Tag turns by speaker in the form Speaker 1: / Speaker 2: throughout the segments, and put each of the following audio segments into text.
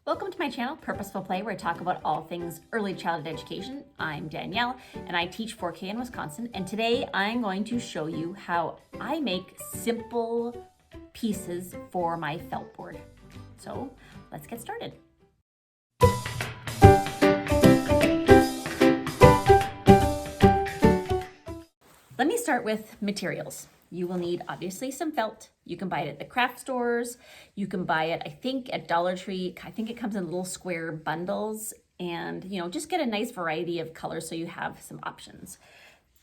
Speaker 1: Welcome to my channel, Purposeful Play, where I talk about all things early childhood education. I'm Danielle, and I teach 4K in Wisconsin, and today I'm going to show you how I make simple pieces for my felt board. So let's get started. Let me start with materials. You will need obviously some felt. You can buy it at the craft stores. You can buy it, I think, at Dollar Tree. I think it comes in little square bundles, and just get a nice variety of colors so you have some options.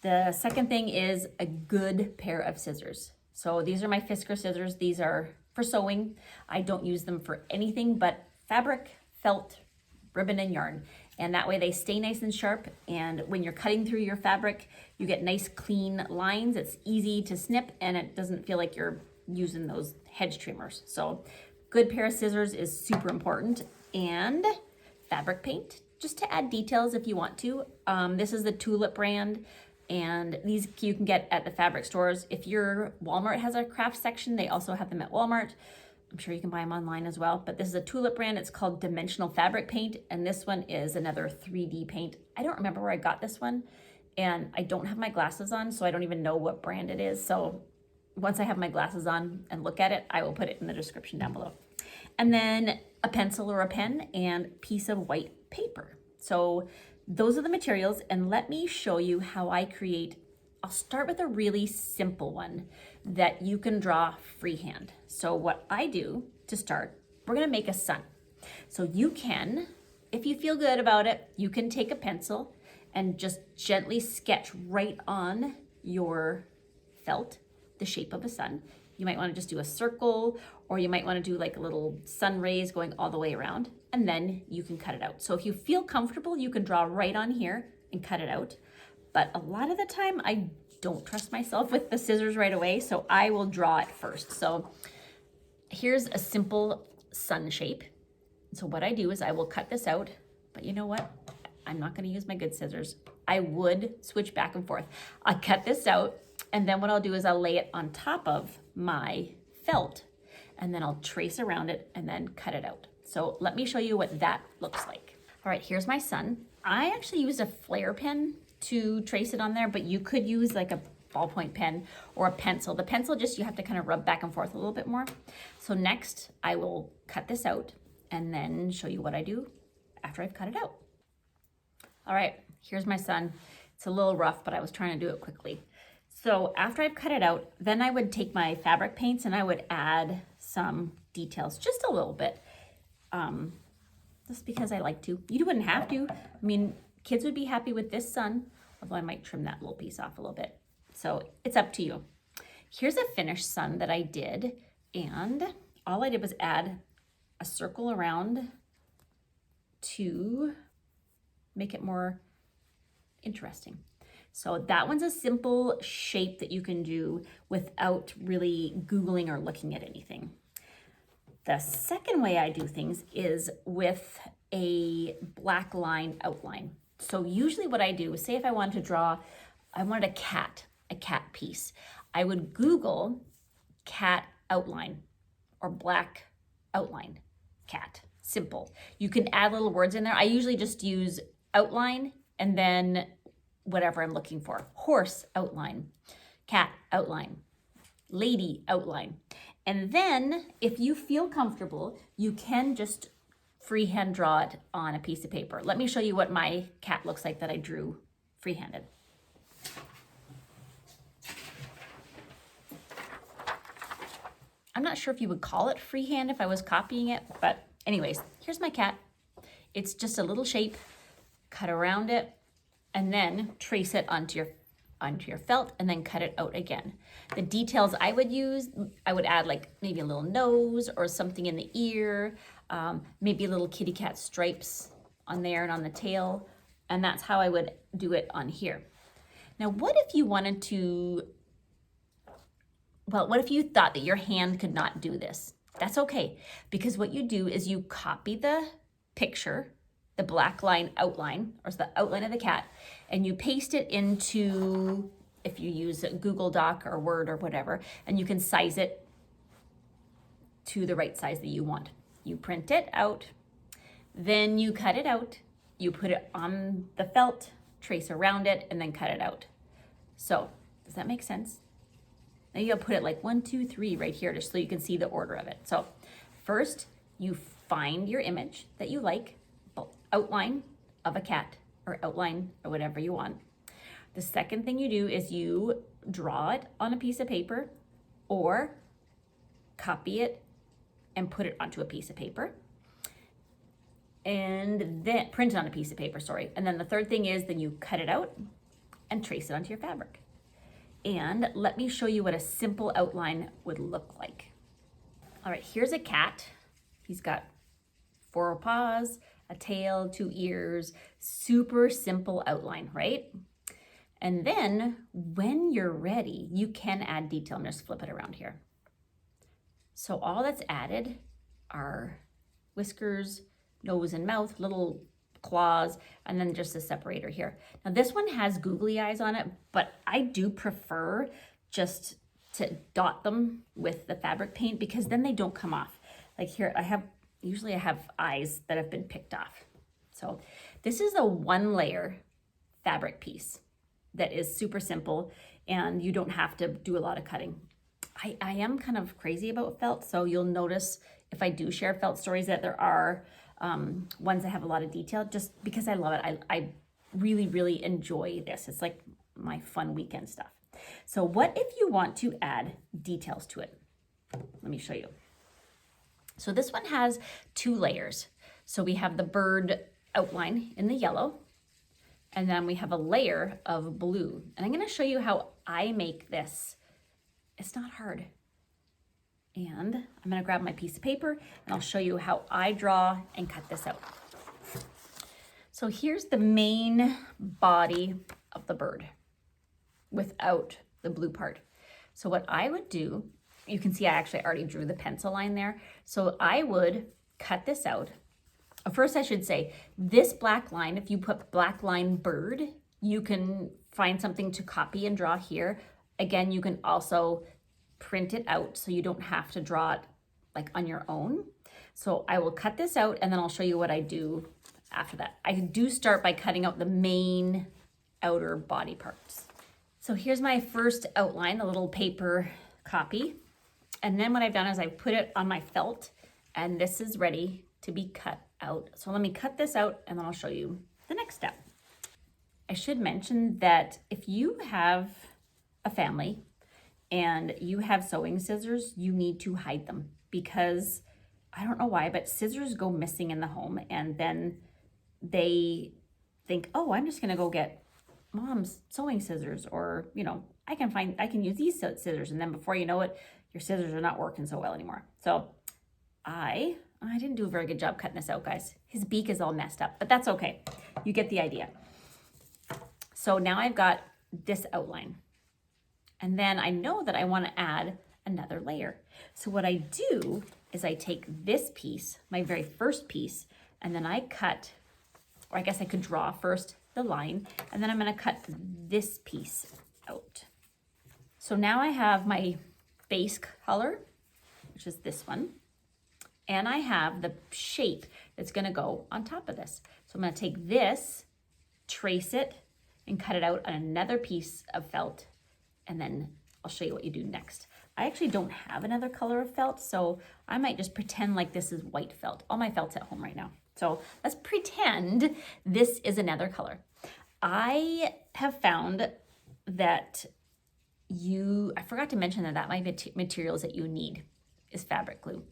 Speaker 1: The second thing is a good pair of scissors. So these are my Fiskars scissors. These are for sewing. I don't use them for anything but fabric, felt, ribbon, and yarn. And that way they stay nice and sharp. And when you're cutting through your fabric, you get nice clean lines. It's easy to snip and it doesn't feel like you're using those hedge trimmers. So good pair of scissors is super important. And fabric paint, just to add details if you want to. This is the Tulip brand. And these you can get at the fabric stores. If your Walmart has a craft section, they also have them at Walmart. I'm sure you can buy them online as well, but this is a Tulip brand. It's called Dimensional Fabric Paint, and this one is another 3D paint. I don't remember where I got this one, and I don't have my glasses on, so I don't even know what brand it is. So once I have my glasses on and look at it, I will put it in the description down below. And then a pencil or a pen and piece of white paper. So those are the materials, and let me show you how I create. I'll start with a really simple one that you can draw freehand. So what I do to start, we're gonna make a sun. So you can, if you feel good about it, you can take a pencil and just gently sketch right on your felt the shape of a sun. You might wanna just do a circle, or you might wanna do like a little sun rays going all the way around, and then you can cut it out. So if you feel comfortable, you can draw right on here and cut it out. But a lot of the time I don't trust myself with the scissors right away, so I will draw it first. So here's a simple sun shape. So what I do is I will cut this out, but you know what? I'm not gonna use my good scissors. I would switch back and forth. I'll cut this out, and then what I'll do is I'll lay it on top of my felt, and then I'll trace around it and then cut it out. So let me show you what that looks like. All right, here's my sun. I actually used a flare pen to trace it on there, but you could use like a ballpoint pen or a pencil. The pencil, just you have to kind of rub back and forth a little bit more. So next I will cut this out and then show you what I do after I've cut it out. All right, here's my sun. It's a little rough, but I was trying to do it quickly. So after I've cut it out, then I would take my fabric paints and I would add some details, just a little bit, just because I like to. You wouldn't have to. I mean, kids would be happy with this sun, although I might trim that little piece off a little bit. So it's up to you. Here's a finished sun that I did, and all I did was add a circle around to make it more interesting. So that one's a simple shape that you can do without really Googling or looking at anything. The second way I do things is with a black line outline. So usually what I do is, say if I wanted to draw, I wanted a cat piece. I would Google cat outline or black outline, cat, simple. You can add little words in there. I usually just use outline and then whatever I'm looking for. Horse outline, cat outline, lady outline. And then if you feel comfortable, you can just freehand draw it on a piece of paper. Let me show you what my cat looks like that I drew freehanded. I'm not sure if you would call it freehand if I was copying it, but anyways, here's my cat. It's just a little shape, cut around it, and then trace it onto your felt, and then cut it out again. The details I would use, I would add like maybe a little nose or something in the ear, maybe little kitty cat stripes on there and on the tail, and that's how I would do it on here. Now, what if you wanted to, what if you thought that your hand could not do this? That's okay, because what you do is you copy the picture, the black line outline, or the outline of the cat, and you paste it into, if you use Google Doc or Word or whatever, and you can size it to the right size that you want. You print it out, Then you cut it out, you put it on the felt, trace around it, and then cut it out. So does that make sense? Now you'll put it like 1, 2, 3 right here just so you can see the order of it. So first you find your image that you like, outline of a cat or outline or whatever you want. The second thing you do is you draw it on a piece of paper or copy it and put it onto a piece of paper. And then print it on a piece of paper, sorry. And then the third thing is then you cut it out and trace it onto your fabric. And let me show you what a simple outline would look like. All right, here's a cat. He's got 4 paws, a tail, 2 ears, super simple outline, right? And then when you're ready, you can add detail. I'm gonna just flip it around here. So all that's added are whiskers, nose and mouth, little claws, and then just a separator here. Now this one has googly eyes on it, but I do prefer just to dot them with the fabric paint because then they don't come off. Like here, usually I have eyes that have been picked off. So this is a 1-layer fabric piece that is super simple and you don't have to do a lot of cutting. I am kind of crazy about felt, so you'll notice if I do share felt stories that there are ones that have a lot of detail just because I love it. I really, really enjoy this. It's like my fun weekend stuff. So what if you want to add details to it? Let me show you. So this one has 2 layers. So we have the bird outline in the yellow, and then we have a layer of blue. And I'm gonna show you how I make this. It's not hard. And I'm gonna grab my piece of paper and I'll show you how I draw and cut this out. So here's the main body of the bird without the blue part. So what I would do, you can see I actually already drew the pencil line there. So I would cut this out. First I should say, this black line, if you put black line bird, you can find something to copy and draw here. Again, you can also print it out so you don't have to draw it like on your own. So I will cut this out and then I'll show you what I do after that. I do start by cutting out the main outer body parts. So here's my first outline, a little paper copy. And then what I've done is I've put it on my felt and this is ready to be cut out. So let me cut this out and then I'll show you the next step. I should mention that if you have a family and you have sewing scissors, you need to hide them because I don't know why, but scissors go missing in the home and then they think, oh, I'm just gonna go get mom's sewing scissors, or I can use these scissors, and then before you know it, your scissors are not working so well anymore. So I didn't do a very good job cutting this out, guys. His beak is all messed up, but that's okay. You get the idea. So now I've got this outline. And then I know that I want to add another layer. So what I do is I take this piece, my very first piece, and then I cut, or I guess I could draw first the line, and then I'm going to cut this piece out. So now I have my base color, which is this one, and I have the shape that's going to go on top of this. So I'm going to take this, trace it, and cut it out on another piece of felt, and then I'll show you what you do next. I actually don't have another color of felt, so I might just pretend like this is white felt. All my felt's at home right now. So let's pretend this is another color. I have found that I forgot to mention that my materials that you need is fabric glue.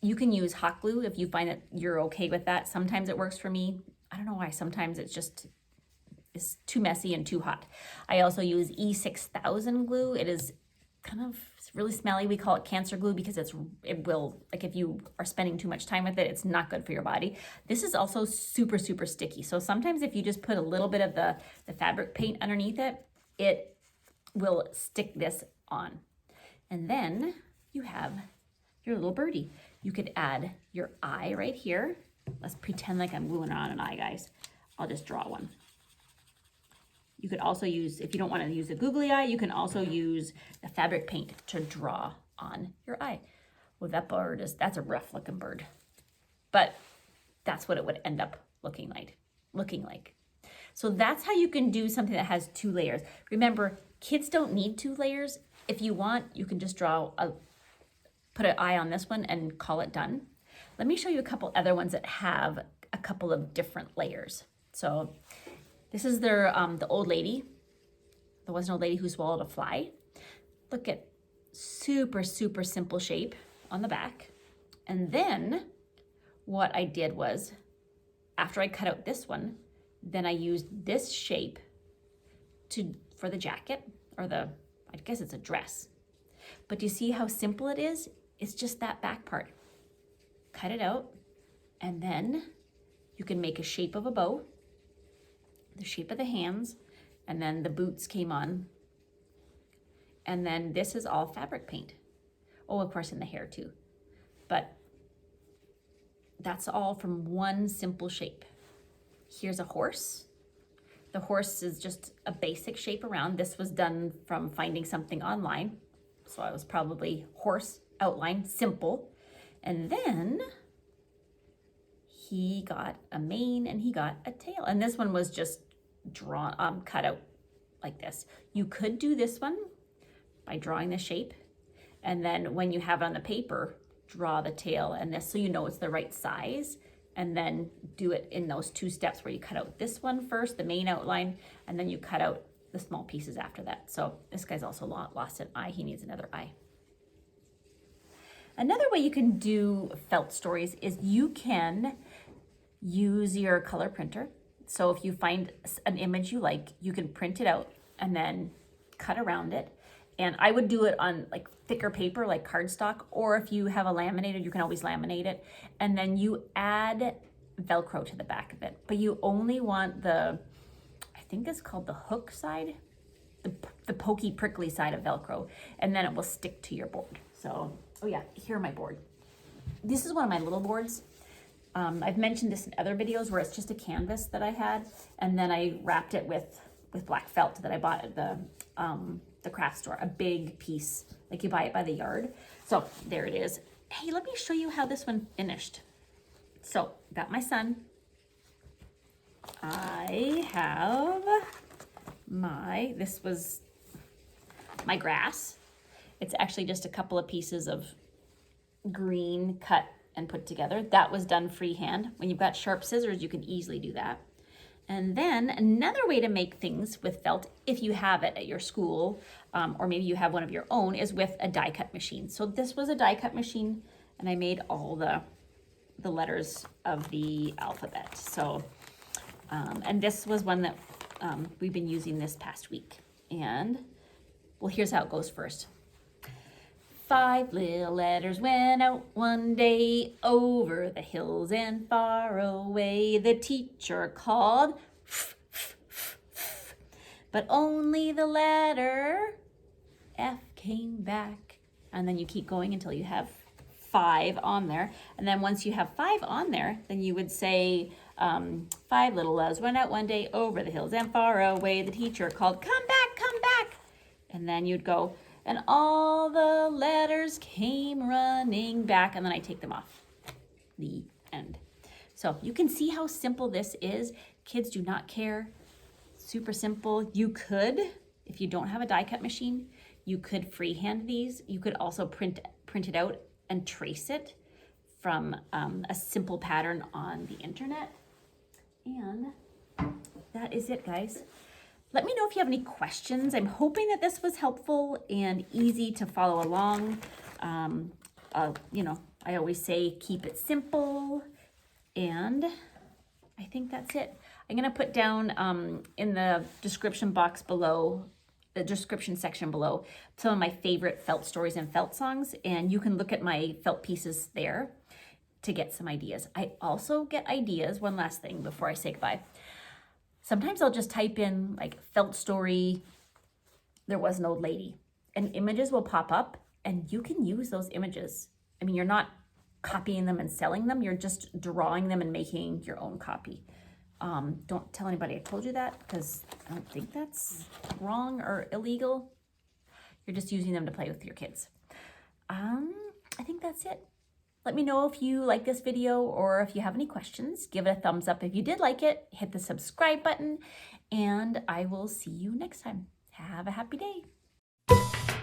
Speaker 1: You can use hot glue if you find that you're okay with that. Sometimes it works for me. I don't know why. Sometimes it's too messy and too hot. I also use E6000 glue. It is it's really smelly. We call it cancer glue because it will, like if you are spending too much time with it, it's not good for your body. This is also super, super sticky. So sometimes if you just put a little bit of the fabric paint underneath it, it will stick this on. And then you have your little birdie. You could add your eye right here. Let's pretend like I'm gluing on an eye, guys. I'll just draw one. You could also use, if you don't want to use a googly eye, you can also use the fabric paint to draw on your eye. Well, that's a rough looking bird. But that's what it would end up looking like. So that's how you can do something that has 2 layers. Remember, kids don't need 2 layers. If you want, you can just put an eye on this one and call it done. Let me show you a couple other ones that have a couple of different layers. So this is their the old lady. There was an old lady who swallowed a fly. Look at super simple shape on the back. And then what I did was, after I cut out this one, then I used this shape for the jacket, or I guess it's a dress. But do you see how simple it is? It's just that back part. Cut it out, and then you can make a shape of a bow, the shape of the hands, and then the boots came on. And then this is all fabric paint. Oh, of course, in the hair too. But that's all from one simple shape. Here's a horse. The horse is just a basic shape around. This was done from finding something online. So I was probably horse outline, simple. And then he got a mane and he got a tail. And this one was just drawn, cut out like this. You could do this one by drawing the shape. And then when you have it on the paper, draw the tail and this, so you know it's the right size. And then do it in those 2 steps where you cut out this one first, the main outline, and then you cut out the small pieces after that. So this guy's also lost an eye. He needs another eye. Another way you can do felt stories is you can use your color printer. So if you find an image you like, you can print it out and then cut around it. And I would do it on like thicker paper, like cardstock, or if you have a laminated, you can always laminate it. And then you add Velcro to the back of it. But you only want I think it's called the hook side, the pokey, prickly side of Velcro. And then it will stick to your board. So, oh yeah, here my board. This is one of my little boards. I've mentioned this in other videos where it's just a canvas that I had. And then I wrapped it with black felt that I bought at the craft store, a big piece, like you buy it by the yard. So there it is. Hey, let me show you how this one finished. So got my son. I have this was my grass. It's actually just a couple of pieces of green cut and put together. That was done freehand. When you've got sharp scissors, you can easily do that. And then another way to make things with felt, if you have it at your school, or maybe you have one of your own, is with a die cut machine. So this was a die cut machine, and I made all the letters of the alphabet. So, and this was one that we've been using this past week. And, well, here's how it goes first. 5 little letters went out one day over the hills and far away. The teacher called, but only the letter F came back. And then you keep going until you have 5 on there. And then once you have 5 on there, then you would say, 5 little loves went out one day over the hills and far away. The teacher called, come back, come back. And then you'd go, and all the letters came running back, and then I take them off. The end. So you can see how simple this is. Kids do not care. Super simple. You could, if you don't have a die cut machine, you could freehand these. You could also print it out and trace it from a simple pattern on the internet. And that is it, guys. Let me know if you have any questions. I'm hoping that this was helpful and easy to follow along. You know, I always say keep it simple. And I think that's it. I'm going to put down in the description box below, the description section below, some of my favorite felt stories and felt songs. And you can look at my felt pieces there to get some ideas. I also get ideas, one last thing before I say goodbye. Sometimes I'll just type in like felt story, there was an old lady, and images will pop up and you can use those images. I mean, you're not copying them and selling them, you're just drawing them and making your own copy. Don't tell anybody I told you that, because I don't think that's wrong or illegal. You're just using them to play with your kids. I think that's it. Let me know if you like this video or if you have any questions. Give it a thumbs up if you did like it. Hit the subscribe button, and I will see you next time. Have a happy day.